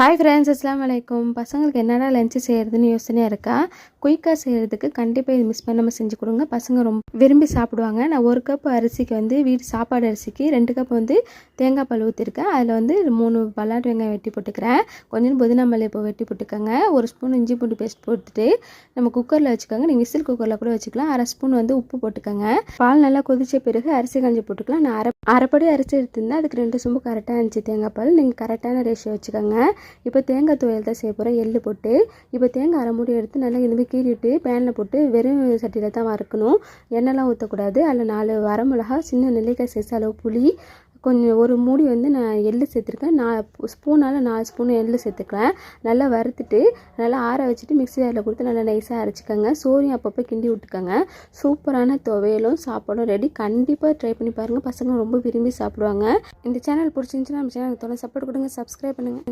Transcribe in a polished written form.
Hi friends, அஸ்ஸலாமு அலைக்கும். பசங்களுக்கு என்னடா லஞ்சு செய்கிறதுன்னு யோசனையாக இருக்கா? குயிக்காக செய்கிறதுக்கு கண்டிப்பாக இது மிஸ் பண்ணாமல் செஞ்சு கொடுங்க. பசங்க ரொம்ப விரும்பி சாப்பிடுவாங்க. நான் 1 கப் அரிசிக்கு வீட்டு சாப்பாடு அரிசிக்கு 2 கப் தேங்காய் பால் ஊற்றிருக்கேன். அதில் 3 பல்லாட்டு வெங்காயம் வெட்டி போட்டுக்கிறேன். கொஞ்சம் புதினா மல்லி இப்போ வெட்டி போட்டுக்கோங்க. 1 ஸ்பூன் இஞ்சி பூண்டு பேஸ்ட் போட்டுட்டு நம்ம குக்கரில் வச்சுக்கோங்க. நீங்கள் விசில் குக்கரில் கூட வச்சுக்கலாம். 1/2 ஸ்பூன் உப்பு போட்டுக்கோங்க. பால் நல்லா கொதிச்ச பிறகு அரிசி கஞ்சி போட்டுக்கலாம். நான் அரைப்படி அரிசி எடுத்திருந்தேன். அதுக்கு 2 சொம்பு கரெக்டாக இருந்துச்சு தேங்காய் பால். நீங்கள் கரெக்டான ரேஷியோ வச்சுக்கோங்க. இப்போ தேங்காய் துவையல் தான் செய்ய போகிறேன். எள்ளு போட்டு இப்போ தேங்காய் அரை மூடி எடுத்து நல்லா இந்த மாதிரி கீறிட்டு பேனில் போட்டு வெறும் சட்டியில் தான் வறுக்கணும். எண்ணெய்லாம் ஊற்றக்கூடாது. அதில் 4 வரமிளகா, சின்ன நெல்லிக்காய் சைஸ் அளவு புளி, கொஞ்சம் ஒரு மூடி நான் எள்ளு சேர்த்துருக்கேன். 4 ஸ்பூனால் 4 ஸ்பூன் எள்ளு சேர்த்துக்கிறேன். நல்லா வறுத்துட்டு நல்லா ஆற வச்சுட்டு மிக்ஸி ஜாரில் கொடுத்து நல்லா நைஸாக அரைச்சிக்கோங்க. சோறையும் அப்பப்போ கிண்டி விட்டுக்கோங்க. சூப்பரான துவையலும் சாப்பாடும் ரெடி. கண்டிப்பாக ட்ரை பண்ணி பாருங்கள். பசங்க ரொம்ப விரும்பி சாப்பிடுவாங்க. இந்த சேனல் பிடிச்சிருந்துச்சுன்னா நம்ம சேனலுக்கு தொடர்ந்து சப்போர்ட் கொடுங்க. சப்ஸ்கிரைப் பண்ணுங்கள்.